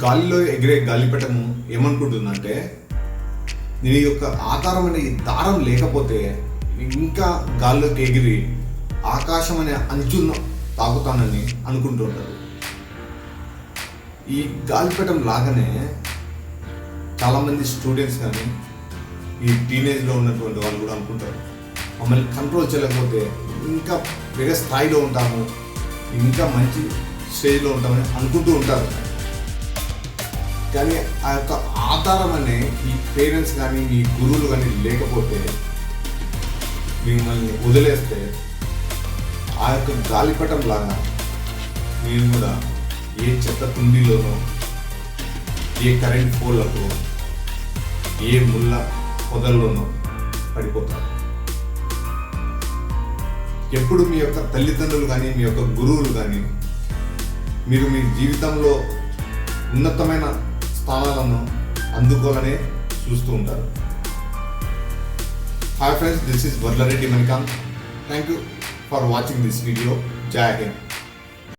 గాలిలో ఎగిరే గాలిపటము ఏమనుకుంటుందంటే నీ యొక్క ఆకారం అనే దారం లేకపోతే ఇంకా గాల్లోకి ఎగిరి ఆకాశం అనే అంచున్న తాకుతానని అనుకుంటుంటారు. ఈ గాలిపటం లాగానే చాలామంది స్టూడెంట్స్ కానీ ఈ టీనేజ్లో ఉన్నటువంటి వాళ్ళు కూడా అనుకుంటారు, మమ్మల్ని కంట్రోల్ చేయలేకపోతే ఇంకా వేరే స్థాయిలో ఉంటాము, ఇంకా మంచి స్టేజ్లో ఉంటామని అనుకుంటూ ఉంటారు. కానీ ఆ యొక్క ఆధారం అనే ఈ పేరెంట్స్ కానీ ఈ గురువులు కానీ లేకపోతే మిమ్మల్ని వదిలేస్తే ఆ యొక్క గాలిపటం లాగా మీరు కూడా ఏ చెత్త కుండీలోనో, ఏ కరెంట్ పోల్లకు, ఏ ముళ్ళ పొదల్లోనో పడిపోతారు. ఎప్పుడు మీ యొక్క తల్లిదండ్రులు కానీ మీ యొక్క గురువులు కానీ మీరు మీ జీవితంలో ఉన్నతమైన స్థానాలను అందుకోవాలనే చూస్తూ ఉంటారు. Hi friends, this is Varla Reddy Manikanth. Thank you for watching this video. జై హింద్.